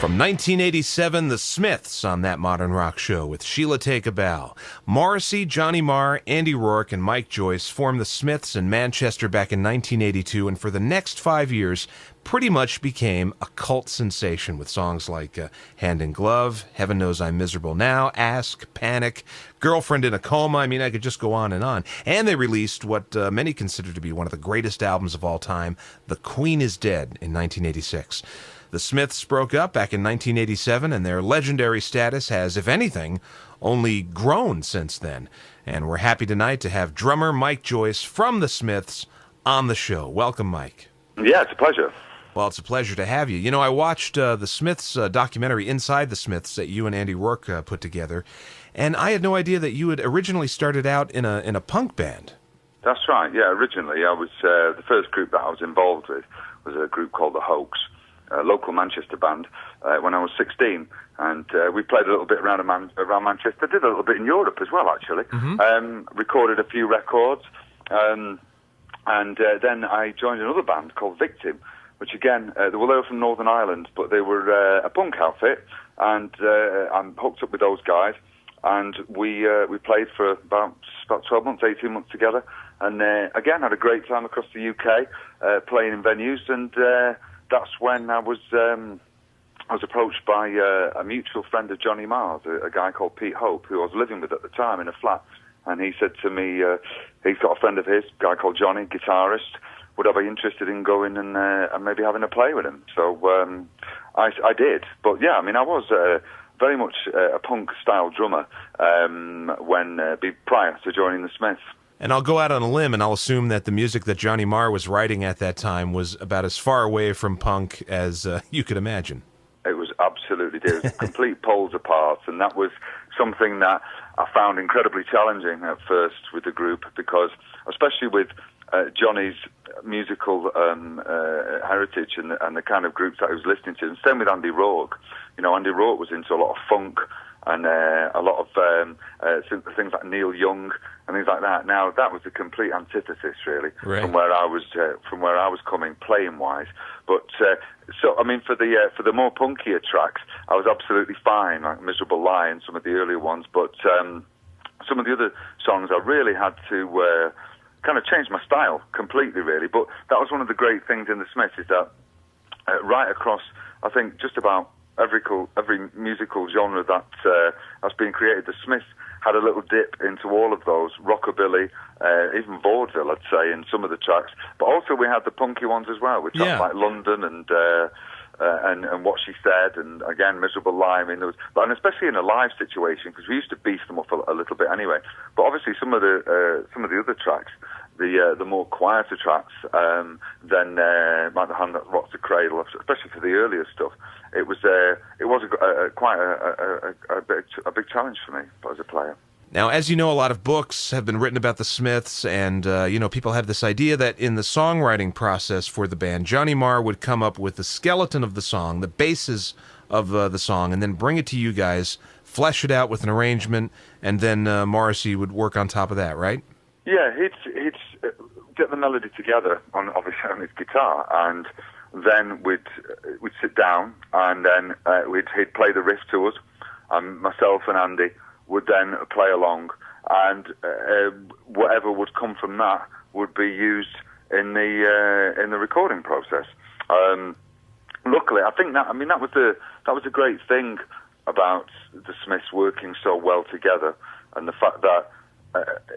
From 1987, The Smiths on That Modern Rock Show with Sheila Take a Bow. Morrissey, Johnny Marr, Andy Rourke, and Mike Joyce formed The Smiths in Manchester back in 1982, and for the next 5 years pretty much became a cult sensation with songs like Hand in Glove, Heaven Knows I'm Miserable Now, Ask, Panic, Girlfriend in a Coma. I mean, I could just go on. And they released what many consider to be one of the greatest albums of all time, The Queen is Dead, in 1986. The Smiths broke up back in 1987, and their legendary status has, if anything, only grown since then. And we're happy tonight to have drummer Mike Joyce from The Smiths on the show. Welcome, Mike. Yeah, it's a pleasure. Well, it's a pleasure to have you. You know, I watched the Smiths documentary, Inside the Smiths, that you and Andy Rourke put together, and I had no idea that you had originally started out in a punk band. That's right, yeah. Originally, I was the first group that I was involved with was a group called The Hoax, a local Manchester band, when I was 16. And we played a little bit around Manchester, did a little bit in Europe as well, actually. Recorded a few records. And then I joined another band called Victim, which again, they were from Northern Ireland, but they were a punk outfit. And I'm hooked up with those guys. And we played for about 12 months, 18 months together. And again, had a great time across the UK, playing in venues. And that's when I was approached by a mutual friend of Johnny Marr's, a guy called Pete Hope, who I was living with at the time in a flat. And he said to me, he's got a friend of his, a guy called Johnny, guitarist. Would I be interested in going and maybe having a play with him? So I did. But yeah, I mean, I was very much a punk-style drummer prior to joining the Smiths. And I'll go out on a limb and I'll assume that the music that Johnny Marr was writing at that time was about as far away from punk as you could imagine. It was absolutely, it was complete poles apart, and that was something that I found incredibly challenging at first with the group, because especially with Johnny's musical heritage and the kind of groups that I was listening to, and same with Andy Rourke. You know, Andy Rourke was into a lot of funk and a lot of things like Neil Young and things like that. Now that was the complete antithesis, really, from where I was coming playing wise. But so I mean, for the more punkier tracks, I was absolutely fine, like Miserable Lie and some of the earlier ones. But some of the other songs, I really had to kind of change my style completely, really. But that was one of the great things in the Smiths, is that right across, I think, just about every musical genre that has been created, the Smiths had a little dip into all of those, rockabilly, even vaudeville, I'd say, in some of the tracks. But also we had the punky ones as well, with tracks like London and What She Said, and again Miserable Lie. I mean, there was, and especially in a live situation, because we used to beef them up a little bit anyway. But obviously some of the other tracks, the more quieter tracks, than like The Hand That Rocks the Cradle, especially for the earlier stuff. It was quite a big challenge for me as a player. Now, as you know, a lot of books have been written about the Smiths, and people have this idea that in the songwriting process for the band, Johnny Marr would come up with the skeleton of the song, the basis of the song, and then bring it to you guys, flesh it out with an arrangement, and then Morrissey would work on top of that, right? Yeah, he'd get the melody together on his guitar, and then we'd sit down, and then he'd play the riff to us, and myself and Andy would then play along, and whatever would come from that would be used in the recording process. Luckily, I think that was a great thing about the Smiths working so well together, and the fact that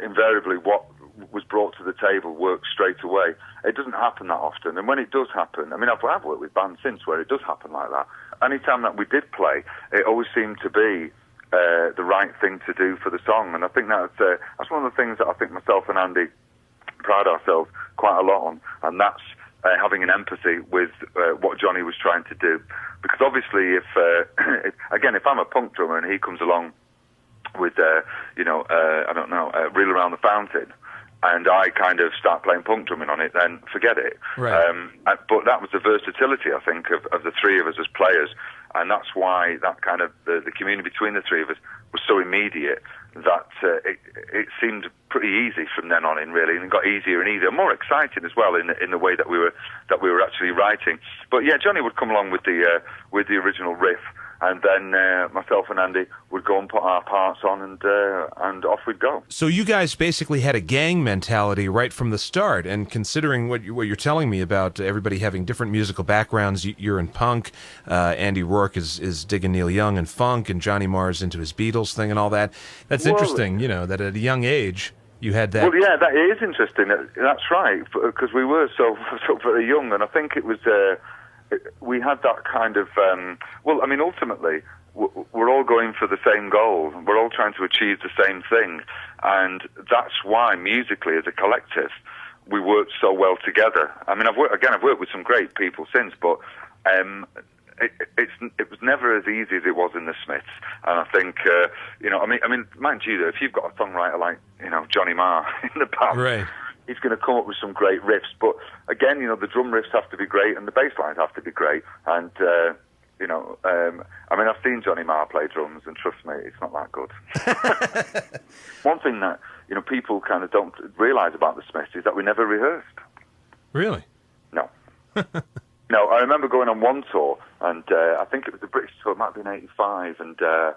invariably what was brought to the table worked straight away. It doesn't happen that often, and when it does happen, I mean, I've worked with bands since where it does happen like that. Anytime that we did play, it always seemed to be the right thing to do for the song, and I think that's one of the things that I think myself and Andy pride ourselves quite a lot on, and that's having an empathy with what Johnny was trying to do. Because obviously, if I'm a punk drummer and he comes along with Reel Around the Fountain, and I kind of start playing punk drumming on it, then forget it. Right. But that was the versatility, I think, of the three of us as players, and that's why that kind of the communion between the three of us was so immediate, that it seemed pretty easy from then on in, really, and it got easier and easier, more exciting as well in the way that we were actually writing. But yeah, Johnny would come along with the original riff, and then myself and Andy would go and put our parts on, and off we'd go. So you guys basically had a gang mentality right from the start, and considering what you're telling me about everybody having different musical backgrounds, you're in punk, Andy Rourke is digging Neil Young and funk, and Johnny Marr's into his Beatles thing and all that. That's interesting, that at a young age you had that. Well, yeah, that is interesting. That's right, because we were so very young, and I think it was... we had that kind of, ultimately, we're all going for the same goal. We're all trying to achieve the same thing. And that's why, musically, as a collective, we worked so well together. I mean, I've worked with some great people since, but it was never as easy as it was in the Smiths. And I think, mind you, though, if you've got a songwriter like, Johnny Marr in the band... Right. He's going to come up with some great riffs, but again, the drum riffs have to be great and the bass lines have to be great. And I've seen Johnny Marr play drums, and trust me, it's not that good. One thing that people kind of don't realise about the Smiths is that we never rehearsed. Really? No. No, I remember going on one tour, and I think it was the British tour. It might have been '85, and I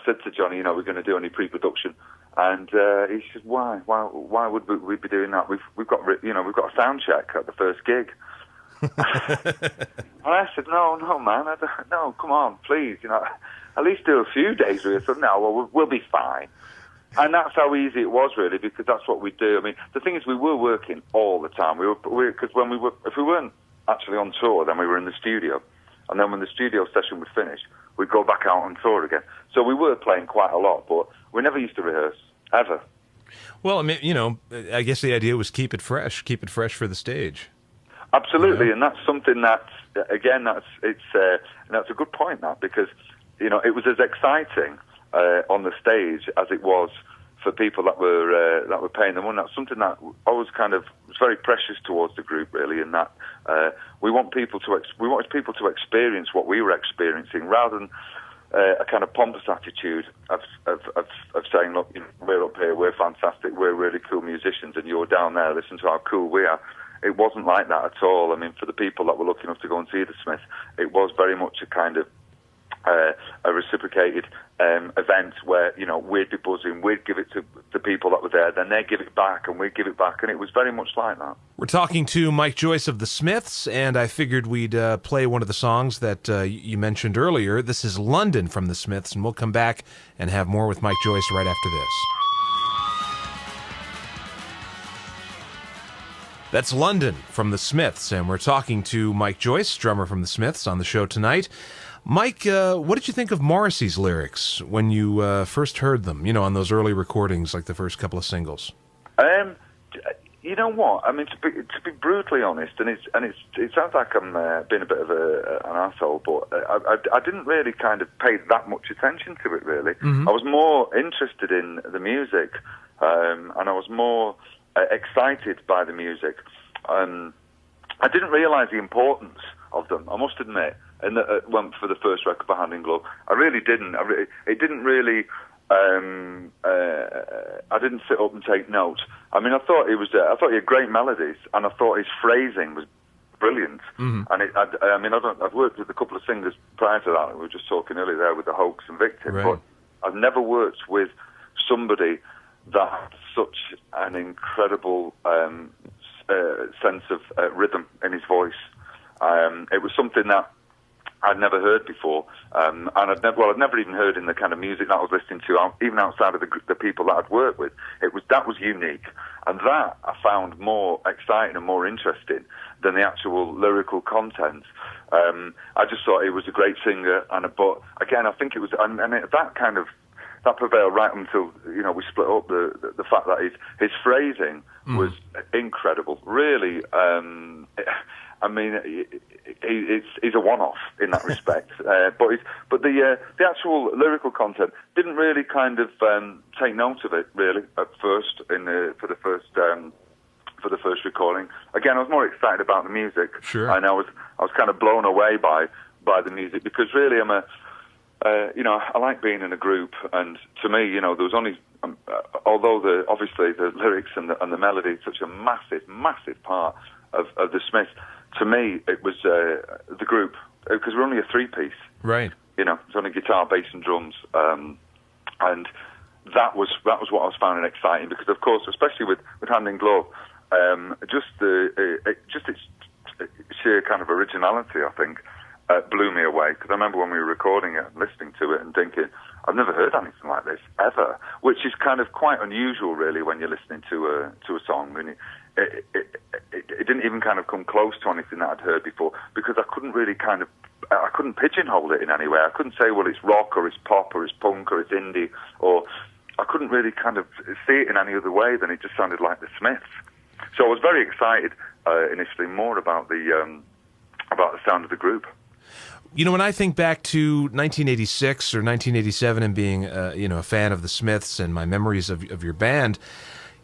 said to Johnny, we're going to do any pre-production. And he said, "Why? Why would we be doing that? We've got a sound check at the first gig." And I said, "No, man, no, come on, please, at least do a few days rehearsal." "No, well, we'll be fine." And that's how easy it was, really, because that's what we do. I mean, the thing is, we were working all the time. Because if we weren't actually on tour, then we were in the studio, and then when the studio session would finish, we'd go back out on tour again. So we were playing quite a lot, but we never used to rehearse, ever. Well, I mean, I guess the idea was keep it fresh for the stage. Absolutely, and that's something that, again, that's a good point, that, because, it was as exciting on the stage as it was for people that were paying the money. That's something that always kind of was very precious towards the group, really, in that we wanted people to experience what we were experiencing, rather than a kind of pompous attitude of saying, "Look, we're up here, we're fantastic, we're really cool musicians, and you're down there, listen to how cool we are." It wasn't like that at all. I mean, for the people that were lucky enough to go and see the Smiths, it was very much a kind of a reciprocated event where, we'd be buzzing, we'd give it to the people that were there, then they'd give it back, and we'd give it back, and it was very much like that. We're talking to Mike Joyce of the Smiths, and I figured we'd play one of the songs that you mentioned earlier. This is London from the Smiths, and we'll come back and have more with Mike Joyce right after this. That's London from the Smiths, and we're talking to Mike Joyce, drummer from the Smiths, on the show tonight. Mike, what did you think of Morrissey's lyrics when you first heard them, on those early recordings, like the first couple of singles? You know what? I mean, to be brutally honest, and it sounds like I'm being a bit of an arsehole, but I didn't really kind of pay that much attention to it, really. Mm-hmm. I was more interested in the music, and I was more excited by the music. I didn't realise the importance of them, I must admit. And went for the first record for Hand in Glove. I really didn't. It didn't really. I didn't sit up and take notes. I mean, I thought he had great melodies, and I thought his phrasing was brilliant. Mm-hmm. And I've worked with a couple of singers prior to that. We were just talking earlier there with the Hoax and Victim, right. But I've never worked with somebody that had such an incredible sense of rhythm in his voice. It was something that I'd never heard before, and I'd never even heard in the kind of music that I was listening to, even outside of the people that I'd worked with. That was unique, and that I found more exciting and more interesting than the actual lyrical content. I just thought he was a great singer, but again, I think it was, that prevailed right until we split up. The fact that his phrasing was incredible, really. He's a one-off in that respect, but the actual lyrical content didn't really kind of take note of it really at first for the first recording. Again, I was more excited about the music, sure, and I was kind of blown away by the music, because really I'm I like being in a group, and to me, there was only, although obviously the lyrics and the melody is such a massive, massive part of the Smiths, to me it was the group, because we're only a three-piece. Right. It's only guitar, bass, and drums, and that was what I was finding exciting, because of course, especially with Hand in Glove, just its sheer kind of originality, I think, blew me away. Because I remember when we were recording it, listening to it, and thinking, I've never heard anything like this ever, which is kind of quite unusual, really, when you're listening to a song. And it didn't even kind of come close to anything that I'd heard before, because I couldn't really I couldn't pigeonhole it in any way. I couldn't say, well, it's rock, or it's pop, or it's punk, or it's indie, or I couldn't really kind of see it in any other way than it just sounded like the Smiths. So I was very excited initially, more about the sound of the group. When I think back to 1986 or 1987 and being a fan of the Smiths and my memories of your band,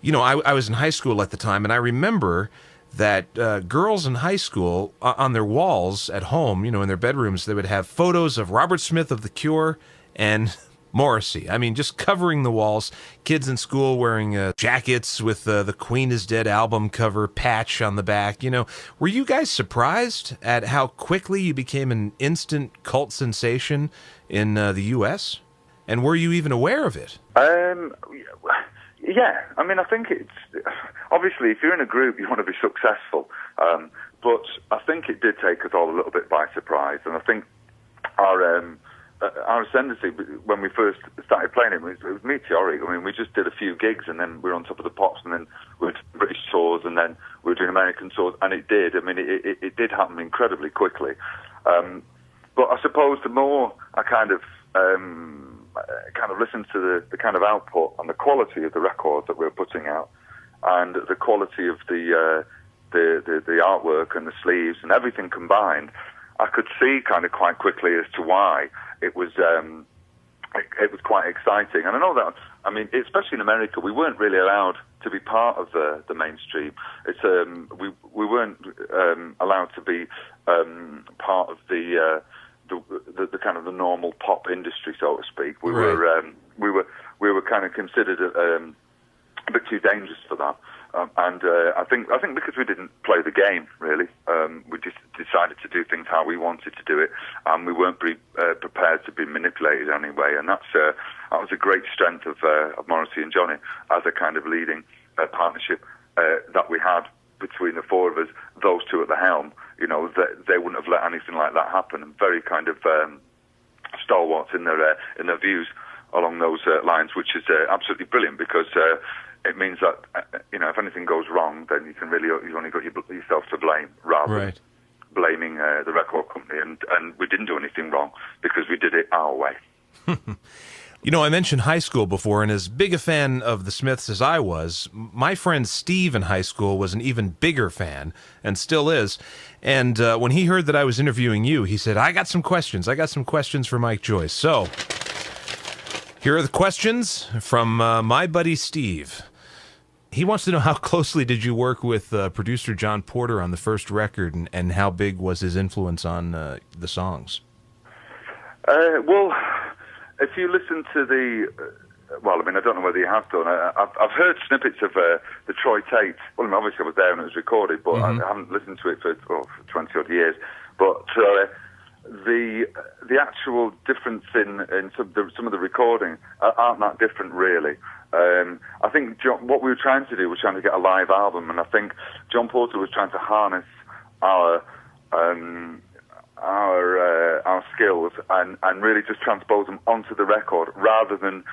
I was in high school at the time, and I remember that girls in high school, on their walls at home, in their bedrooms, they would have photos of Robert Smith of The Cure and Morrissey. I mean, just covering the walls. Kids in school wearing jackets with the Queen is Dead album cover patch on the back. Were you guys surprised at how quickly you became an instant cult sensation in the U.S.? And were you even aware of it? Yeah, I mean, I think it's obviously, if you're in a group, you want to be successful. But I think it did take us all a little bit by surprise, and I think our ascendancy when we first started playing it was meteoric. I mean, we just did a few gigs, and then we were on top of the pops, and then we were doing British tours, and then we were doing American tours, and it did. I mean, it did happen incredibly quickly. But I suppose the more I kind of listened to the kind of output and the quality of the record that we were putting out, and the quality of the artwork and the sleeves and everything combined, I could see kind of quite quickly as to why it was quite exciting. And I know that, I mean, especially in America, we weren't really allowed to be part of the mainstream. It's we weren't allowed to be part of the the kind of the normal pop industry, so to speak. We were kind of considered a bit too dangerous for that. And I think because we didn't play the game, really, we just decided to do things how we wanted to do it, and we weren't prepared to be manipulated anyway. And that was a great strength of Morrissey and Johnny as a kind of leading partnership that we had between the four of us. Those two at the helm, they wouldn't have let anything like that happen, and very kind of stalwarts in their views along those lines, which is absolutely brilliant, because it means that if anything goes wrong, then you've only got yourself to blame, rather than blaming the record company. And we didn't do anything wrong, because we did it our way. I mentioned high school before, and as big a fan of the Smiths as I was, my friend Steve in high school was an even bigger fan, and still is. And when he heard that I was interviewing you, he said, I got some questions for Mike Joyce. So here are the questions from my buddy Steve. He wants to know, how closely did you work with producer John Porter on the first record, and how big was his influence on the songs? Well, if you listen to I mean, I don't know whether you have done. I've heard snippets of the Troy Tate. Well, I mean, obviously I was there when it was recorded, but I haven't listened to it for 20-odd years. But the actual difference in some of the recording aren't that different, really. I think what we were trying to do was trying to get a live album, and I think John Porter was trying to harness our skills and really just transpose them onto the record, rather than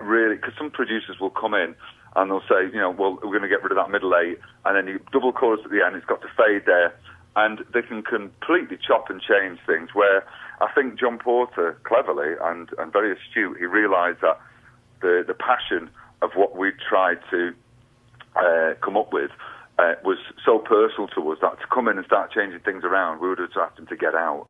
really, because some producers will come in and they'll say, well, we're going to get rid of that middle eight, and then you double chorus at the end, it's got to fade there, and they can completely chop and change things, where I think John Porter, cleverly and very astute, he realised that the passion of what we tried to come up with was so personal to us that to come in and start changing things around, we would have asked him to get out.